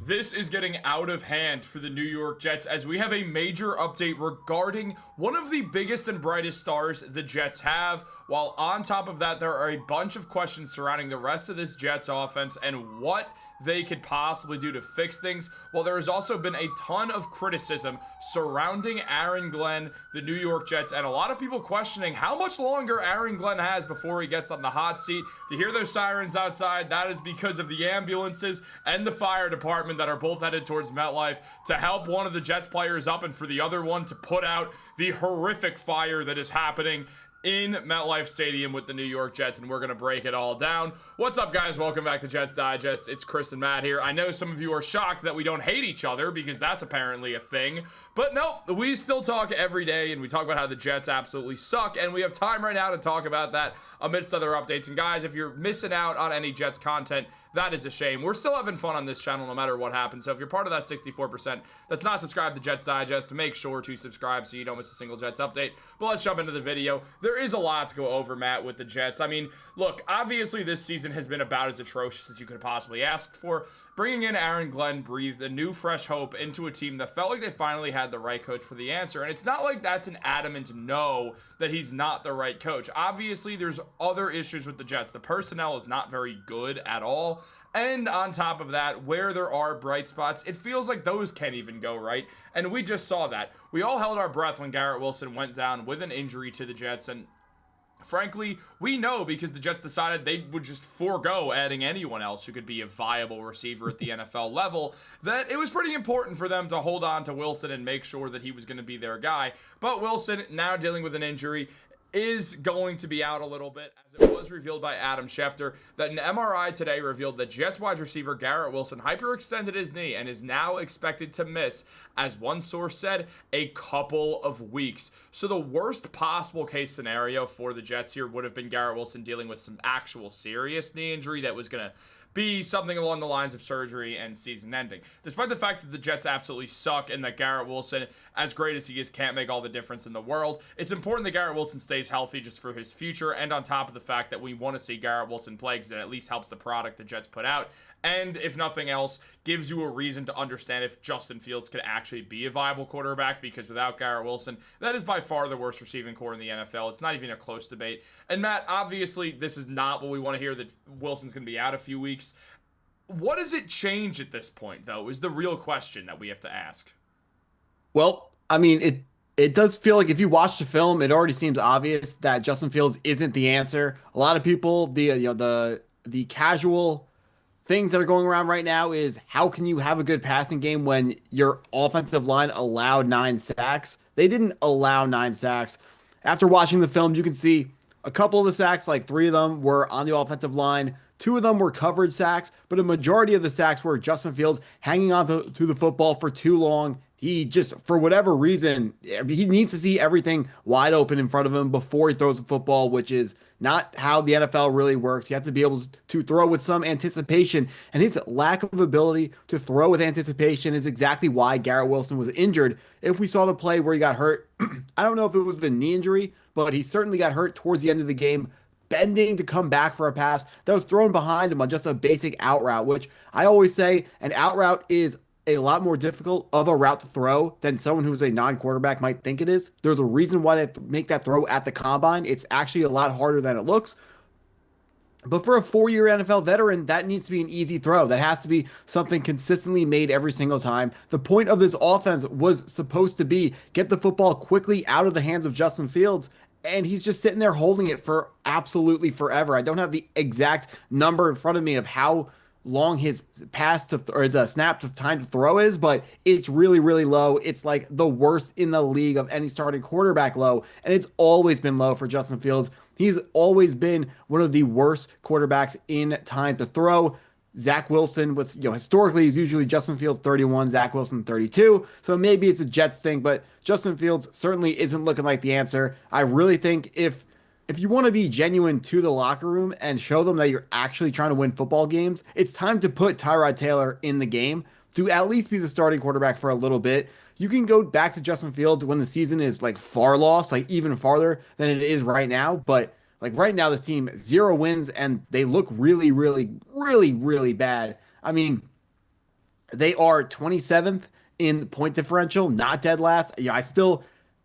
This is getting out of hand for the New York Jets as we have a major update regarding one of the biggest and brightest stars the Jets have, while on top of that there are a bunch of questions surrounding the rest of this Jets offense and what they could possibly do to fix things, while there has also been a ton of criticism surrounding Aaron Glenn, the New York Jets, and a lot of people questioning how much longer Aaron Glenn has before he gets on the hot seat. If you hear those sirens outside, that is because of the ambulances and the fire department that are both headed towards MetLife to help one of the Jets players up and for the other one to put out the horrific fire that is happening in MetLife Stadium with the New York Jets, and we're going to break it all down. What's up, guys? Welcome back to Jets Digest. It's Chris and Matt here. I know some of you are shocked that we don't hate each other because that's apparently a thing, but nope, we still talk every day, and we talk about how the Jets absolutely suck, and we have time right now to talk about that amidst other updates. And guys, if you're missing out on any Jets content, that is a shame. We're still having fun on this channel no matter what happens, so if you're part of that 64% that's not subscribed to Jets Digest, make sure to subscribe so you don't miss a single Jets update. But let's jump into the video. There is a lot to go over, Matt, with the Jets. I mean, look, obviously this season has been about as atrocious as you could have possibly asked for. Bringing in Aaron Glenn breathed a new fresh hope into a team that felt like they finally had the right coach for the answer, and it's not like that's an adamant no that he's not the right coach. Obviously, there's other issues with the Jets. The personnel is not very good at all, and on top of that, where there are bright spots, it feels like those can't even go right, and we just saw that. We all held our breath when Garrett Wilson went down with an injury to the Jets, and frankly, we know because the Jets decided they would just forego adding anyone else who could be a viable receiver at the NFL level, that it was pretty important for them to hold on to Wilson and make sure that he was going to be their guy. But Wilson, now dealing with an injury, is going to be out a little bit, as it was revealed by Adam Schefter that an MRI today revealed that Jets wide receiver Garrett Wilson hyperextended his knee and is now expected to miss, as one source said, a couple of weeks. So the worst possible case scenario for the Jets here would have been Garrett Wilson dealing with some actual serious knee injury that was going to be something along the lines of surgery and season ending. Despite the fact that the Jets absolutely suck and that Garrett Wilson, as great as he is, can't make all the difference in the world, it's important that Garrett Wilson stays healthy just for his future, and on top of the fact that we want to see Garrett Wilson play because it at least helps the product the Jets put out, and if nothing else, gives you a reason to understand if Justin Fields could actually be a viable quarterback, because without Garrett Wilson, that is by far the worst receiving core in the NFL. It's not even a close debate. And Matt, obviously, this is not what we want to hear, that Wilson's going to be out a few weeks. What does it change at this point, though, is the real question that we have to ask. Well, I mean, it does feel like if you watch the film, it already seems obvious that Justin Fields isn't the answer. A lot of people, the casual things that are going around right now is how can you have a good passing game when your offensive line allowed 9 sacks? They didn't allow 9 sacks. After watching the film, you can see a couple of the sacks, like 3 of them were on the offensive line. 2 of them were coverage sacks, but a majority of the sacks were Justin Fields hanging on to the football for too long. He just, for whatever reason, he needs to see everything wide open in front of him before he throws the football, which is not how the NFL really works. You have to be able to throw with some anticipation, and his lack of ability to throw with anticipation is exactly why Garrett Wilson was injured. If we saw the play where he got hurt, I don't know if it was the knee injury, but he certainly got hurt towards the end of the game, bending to come back for a pass that was thrown behind him on just a basic out route, which I always say an out route is a lot more difficult of a route to throw than someone who's a non-quarterback might think it is. There's a reason why they make that throw at the combine. It's actually a lot harder than it looks. But for a 4-year NFL veteran, that needs to be an easy throw. That has to be something consistently made every single time. The point of this offense was supposed to be get the football quickly out of the hands of Justin Fields, and he's just sitting there holding it for absolutely forever. I don't have the exact number in front of me of how long his snap to time to throw is, but it's really, really low. It's like the worst in the league of any starting quarterback low, and it's always been low for Justin Fields. He's always been one of the worst quarterbacks in time to throw. Zach Wilson was, historically, he's usually Justin Fields 31, Zach Wilson 32. So maybe it's a Jets thing, but Justin Fields certainly isn't looking like the answer. I really think if you want to be genuine to the locker room and show them that you're actually trying to win football games, it's time to put Tyrod Taylor in the game to at least be the starting quarterback for a little bit. You can go back to Justin Fields when the season is like far lost, like even farther than it is right now, but like right now, this team 0 wins and they look really, really, really, really bad. I mean, They are 27th in point differential, not dead last. I still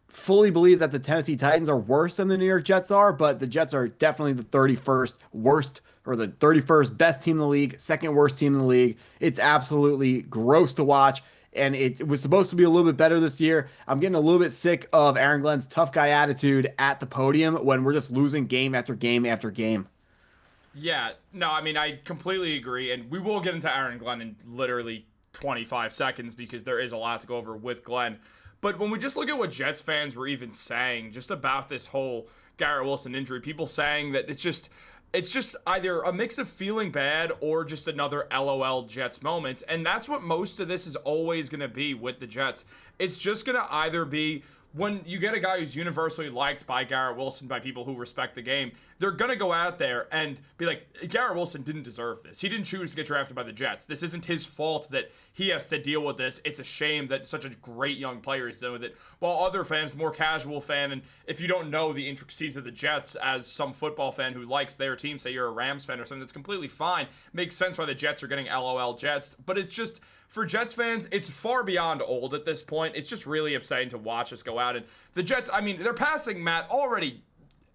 fully believe that the Tennessee Titans are worse than the New York Jets are, but the Jets are definitely the 31st worst or the 31st best team in the league, second worst team in the league. It's absolutely gross to watch. And it was supposed to be a little bit better this year. I'm getting a little bit sick of Aaron Glenn's tough guy attitude at the podium when we're just losing game after game after game. Yeah, no, I mean, I completely agree. And we will get into Aaron Glenn in literally 25 seconds because there is a lot to go over with Glenn. But when we just look at what Jets fans were even saying just about this whole Garrett Wilson injury, people saying that it's just either a mix of feeling bad or just another LOL Jets moment. And that's what most of this is always going to be with the Jets. It's just going to either be when you get a guy who's universally liked by Garrett Wilson, by people who respect the game, they're going to go out there and be like, Garrett Wilson didn't deserve this. He didn't choose to get drafted by the Jets. This isn't his fault that he has to deal with this. It's a shame that such a great young player is dealing with it. While other fans, the more casual fan, and if you don't know the intricacies of the Jets as some football fan who likes their team, say you're a Rams fan or something, that's completely fine. Makes sense why the Jets are getting LOL Jets. But it's just, for Jets fans, it's far beyond old at this point. It's just really upsetting to watch us go out. And the Jets, I mean, their passing, Matt, already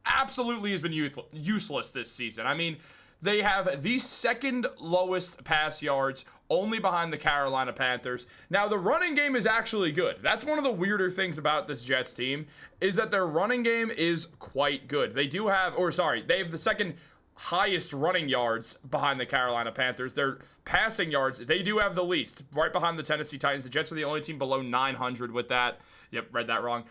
absolutely has been useless this season. I mean, they have the second lowest pass yards, only behind the Carolina Panthers. Now, the running game is actually good. That's one of the weirder things about this Jets team, is that their running game is quite good. They have the second highest running yards behind the Carolina Panthers. Their passing yards, they do have the least, right behind the Tennessee Titans. The Jets are the only team below 900 with that. Yep, read that wrong.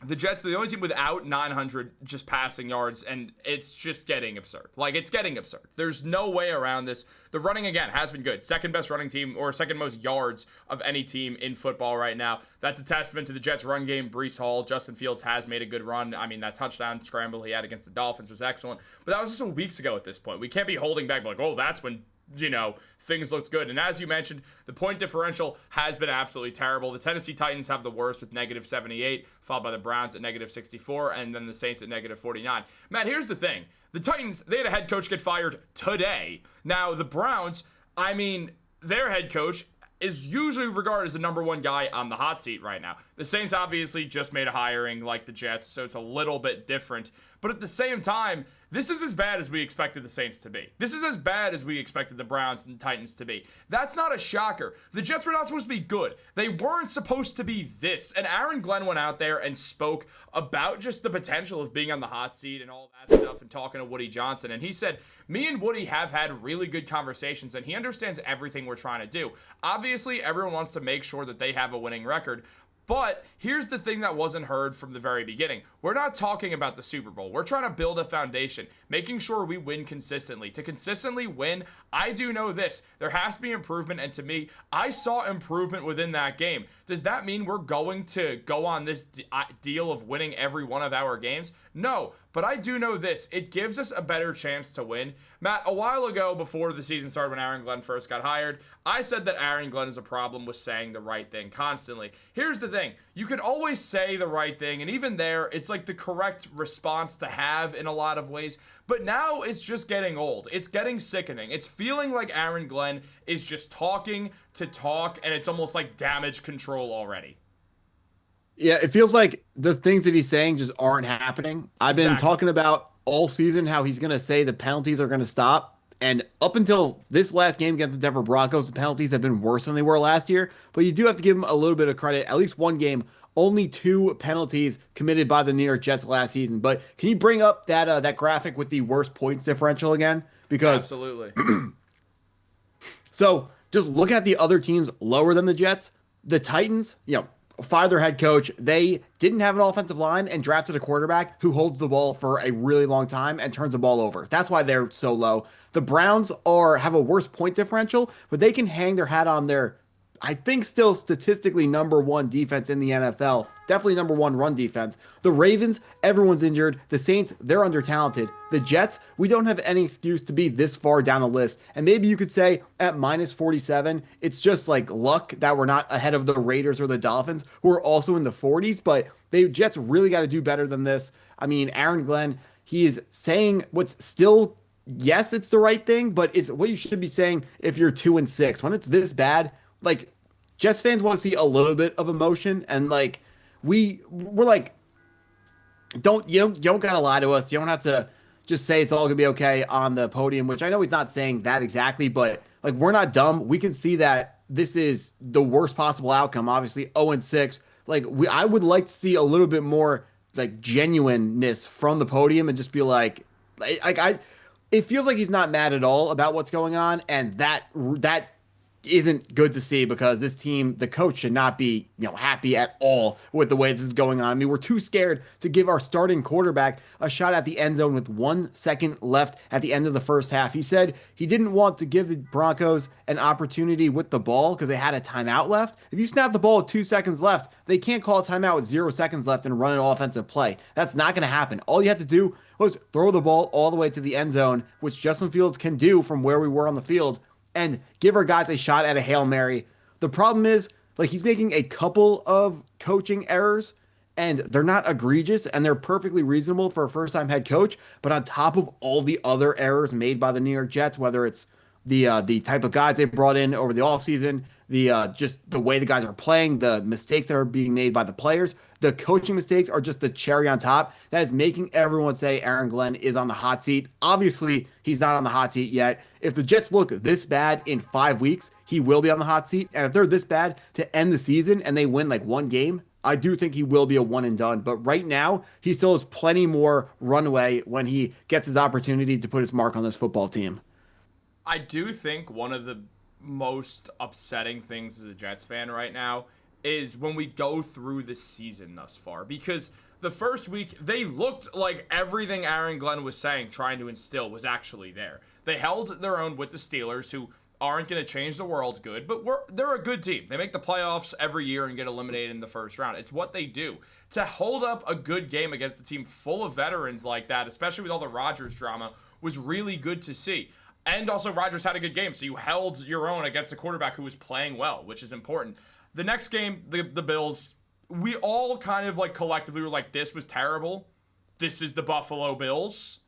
The Jets are the only team without 900 just passing yards, and it's just getting absurd. Like, it's getting absurd. There's no way around this. The running, again, has been good. Second best running team, or second most yards of any team in football right now. That's a testament to the Jets' run game. Breece Hall, Justin Fields has made a good run. I mean, that touchdown scramble he had against the Dolphins was excellent. But that was just weeks ago at this point. We can't be holding back like, oh, that's when things looked good. And as you mentioned, the point differential has been absolutely terrible. The Tennessee Titans have the worst with -78, followed by the Browns at -64, and then the Saints at -49. Matt, here's the thing. The Titans, they had a head coach get fired today. Now, the Browns, I mean, their head coach is usually regarded as the number one guy on the hot seat right now. The Saints obviously just made a hiring like the Jets, so it's a little bit different. But at the same time, this is as bad as we expected the Saints to be. This is as bad as we expected the Browns and Titans to be. That's not a shocker. The Jets were not supposed to be good. They weren't supposed to be this. And Aaron Glenn went out there and spoke about just the potential of being on the hot seat and all that stuff and talking to Woody Johnson. And he said, me and Woody have had really good conversations and he understands everything we're trying to do. Obviously, everyone wants to make sure that they have a winning record. But here's the thing that wasn't heard from the very beginning. We're not talking about the Super Bowl. We're trying to build a foundation, making sure we win consistently. To consistently win, I do know this. There has to be improvement, and to me, I saw improvement within that game. Does that mean we're going to go on this deal of winning every one of our games? No, but I do know this. It gives us a better chance to win. Matt, a while ago, before the season started, when Aaron Glenn first got hired, I said that Aaron Glenn is a problem with saying the right thing constantly. Here's the thing. You could always say the right thing, and even there, it's like the correct response to have in a lot of ways. But now it's just getting old. It's getting sickening. It's feeling like Aaron Glenn is just talking to talk, and it's almost like damage control already. Yeah, it feels like the things that he's saying just aren't happening. I've been talking about all season how he's going to say the penalties are going to stop. And up until this last game against the Denver Broncos, the penalties have been worse than they were last year. But you do have to give him a little bit of credit. At least one game, only 2 penalties committed by the New York Jets last season. But can you bring up that graphic with the worst points differential again? Because absolutely. So just looking at the other teams lower than the Jets, the Titans, fired their head coach. They didn't have an offensive line and drafted a quarterback who holds the ball for a really long time and turns the ball over. That's why they're so low. The Browns have a worse point differential, but they can hang their hat on their, I think, still statistically number 1 defense in the NFL. Definitely number 1 run defense. The Ravens, everyone's injured. The Saints, they're under-talented. The Jets, we don't have any excuse to be this far down the list. And maybe you could say at -47, it's just like luck that we're not ahead of the Raiders or the Dolphins, who are also in the 40s. But the Jets really got to do better than this. I mean, Aaron Glenn, he is saying what's still yes, it's the right thing, but it's what you should be saying if you're 2-6. When it's this bad, like Jets fans want to see a little bit of emotion, and like we're like, don't gotta lie to us. You don't have to just say it's all gonna be okay on the podium, which I know he's not saying that exactly, but like we're not dumb. We can see that this is the worst possible outcome. Obviously, 0-6. Like I would like to see a little bit more like genuineness from the podium and just be like I it feels like he's not mad at all about what's going on, and that isn't good to see because this team, the coach should not be, happy at all with the way this is going on. I mean, we're too scared to give our starting quarterback a shot at the end zone with 1 second left at the end of the first half. He said he didn't want to give the Broncos an opportunity with the ball because they had a timeout left. If you snap the ball with 2 seconds left, they can't call a timeout with 0 seconds left and run an offensive play. That's not going to happen. All you have to do was throw the ball all the way to the end zone, which Justin Fields can do from where we were on the field, and give our guys a shot at a Hail Mary. The problem is, like, he's making a couple of coaching errors, and they're not egregious, and they're perfectly reasonable for a first-time head coach. But on top of all the other errors made by the New York Jets, whether it's the type of guys they brought in over the offseason, just the way the guys are playing, the mistakes that are being made by the players, the coaching mistakes are just the cherry on top that is making everyone say Aaron Glenn is on the hot seat. Obviously, he's not on the hot seat yet. If the Jets look this bad in 5 weeks, he will be on the hot seat. And if they're this bad to end the season and they win like one game, I do think he will be a one and done. But right now, he still has plenty more runway when he gets his opportunity to put his mark on this football team. I do think one of the most upsetting things as a Jets fan right now is when we go through the season thus far, because the first week they looked like everything Aaron Glenn was saying, trying to instill, was actually there. They held their own with the Steelers, who aren't going to change the world good, but they're a good team. They make the playoffs every year and get eliminated in the first round. It's what they do. To hold up a good game against a team full of veterans like that, especially with all the Rodgers drama, was really good to see. And also, Rodgers had a good game, so you held your own against a quarterback who was playing well, which is important. The next game, the Bills, we all kind of like collectively were like, this was terrible. This is the Buffalo Bills.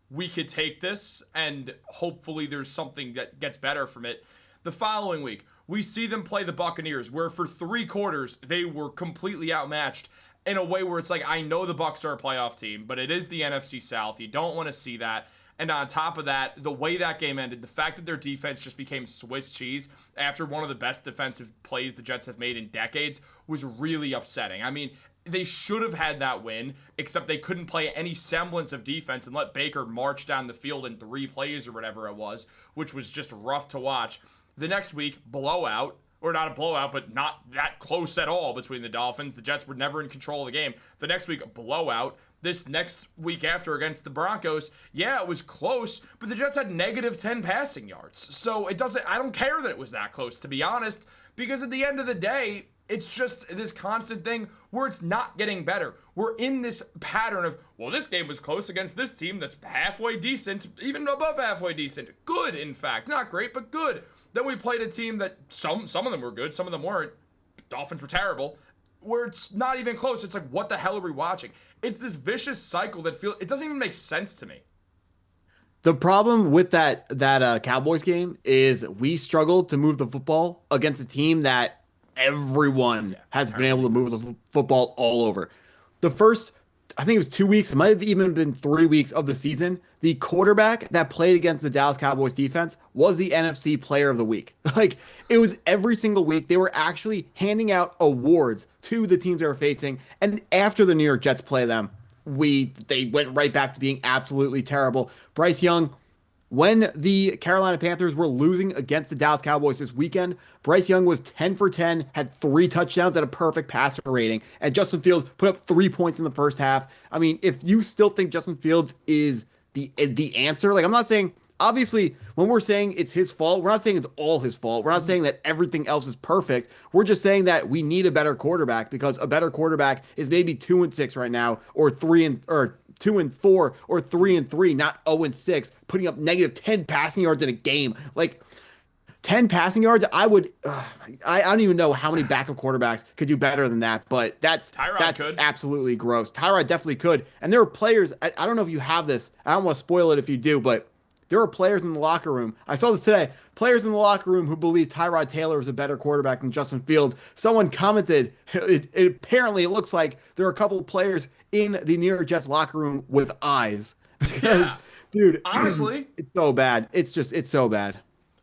We could take this, and hopefully there's something that gets better from it. The following week, we see them play the Buccaneers, where for 3 quarters, they were completely outmatched in a way where it's like, I know the Bucs are a playoff team, but it is the NFC South. You don't want to see that. And on top of that, the way that game ended, the fact that their defense just became Swiss cheese after one of the best defensive plays the Jets have made in decades was really upsetting. I mean, they should have had that win, except they couldn't play any semblance of defense and let Baker march down the field in 3 plays or whatever it was, which was just rough to watch. The next week, blowout. Or not a blowout, but not that close at all between the Dolphins. The Jets were never in control of the game. The next week, a blowout. This next week after against the Broncos, yeah, it was close, but the Jets had -10 passing yards. So I don't care that it was that close, to be honest, because at the end of the day, it's just this constant thing where it's not getting better. We're in this pattern of, well, this game was close against this team that's halfway decent, even above halfway decent. Good, in fact. Not great, but good. Then we played a team that some of them were good, some of them weren't. Dolphins were terrible. Where it's not even close. It's like, what the hell are we watching? It's this vicious cycle that it doesn't even make sense to me. The problem with that Cowboys game is we struggled to move the football against a team that everyone has been able to move the football all over. The first, I think it was 2 weeks, it might have even been 3 weeks of the season, the quarterback that played against the Dallas Cowboys defense was the NFC Player of the Week. Like, it was every single week. They were actually handing out awards to the teams they were facing. And after the New York Jets play them, they went right back to being absolutely terrible. Bryce Young, when the Carolina Panthers were losing against the Dallas Cowboys this weekend, Bryce Young was 10 for 10, had 3 touchdowns at a perfect passer rating, and Justin Fields put up 3 points in the first half. I mean, if you still think Justin Fields is the answer, like, I'm not saying, obviously, when we're saying it's his fault, we're not saying it's all his fault. We're not saying that everything else is perfect. We're just saying that we need a better quarterback, because a better quarterback is maybe 2-6 right now, or 2-4, or 3-3, not 0-6, putting up -10 passing yards in a game. Like, 10 passing yards, I don't even know how many backup quarterbacks could do better than that, but that's absolutely gross. Tyrod definitely could. And there are players, I don't know if you have this, I don't want to spoil it if you do, but there are players in the locker room. I saw this today. Players in the locker room who believe Tyrod Taylor is a better quarterback than Justin Fields. Someone commented, apparently it looks like there are a couple of players in the New York Jets locker room with eyes. Because, dude, honestly, it's so bad. It's so bad.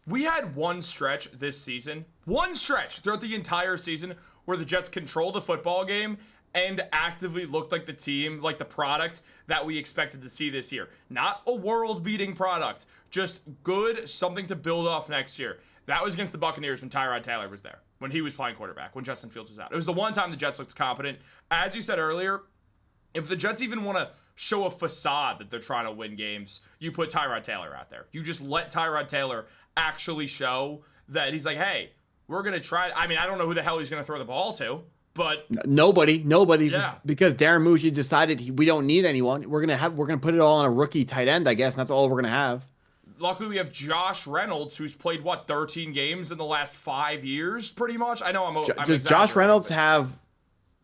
We had one stretch this season, one stretch throughout the entire season where the Jets controlled a football game and actively looked like the team, like the product that we expected to see this year. Not a world-beating product, just good, something to build off next year. That was against the Buccaneers when Tyrod Taylor was there, when he was playing quarterback, when Justin Fields was out. It was the one time the Jets looked competent. As you said earlier, if the Jets even want to show a facade that they're trying to win games, you put Tyrod Taylor out there. You just let Tyrod Taylor actually show that he's like, hey, we're going to try. I mean, I don't know who the hell he's going to throw the ball to, but nobody, yeah. because Darren Mougey decided we don't need anyone. We're going to put it all on a rookie tight end, I guess. And that's all we're going to have. Luckily, we have Josh Reynolds, who's played, 13 games in the last 5 years, pretty much? I know I'm Does Josh Reynolds have...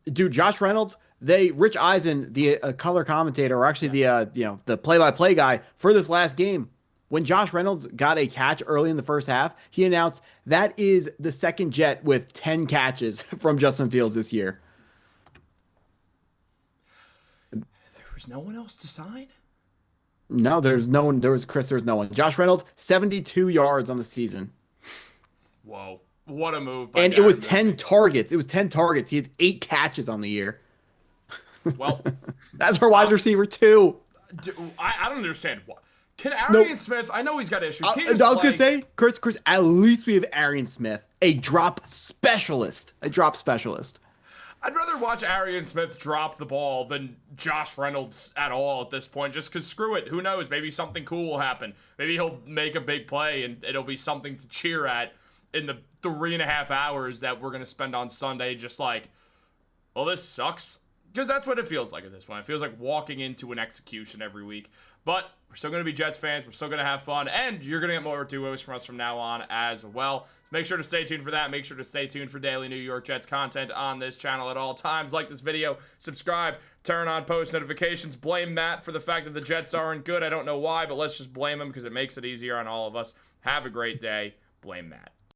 Dude, Josh Reynolds... Rich Eisen, the color commentator, or actually the play-by-play guy for this last game, when Josh Reynolds got a catch early in the first half, he announced that is the second Jet with 10 catches from Justin Fields this year. There was no one else to sign? No, there's no one. There was Chris. There's no one. Josh Reynolds, 72 yards on the season. Whoa, what a move! By And Darren it was Mougey. 10 targets. It was 10 targets. He has 8 catches on the year. Well, that's our wide receiver too. I don't understand what. Can Arian Smith? I know he's got issues. I was gonna say, Chris. At least we have Arian Smith, a drop specialist. I'd rather watch Arian Smith drop the ball than Josh Reynolds at all at this point. Just because screw it. Who knows? Maybe something cool will happen. Maybe he'll make a big play and it'll be something to cheer at in the 3.5 hours that we're gonna spend on Sunday. Just like, well, this sucks. Because that's what it feels like at this point. It feels like walking into an execution every week. But we're still going to be Jets fans. We're still going to have fun. And you're going to get more duos from us from now on as well. Make sure to stay tuned for that. Make sure to stay tuned for daily New York Jets content on this channel at all times. Like this video, subscribe, turn on post notifications. Blame Matt for the fact that the Jets aren't good. I don't know why, but let's just blame him because it makes it easier on all of us. Have a great day. Blame Matt.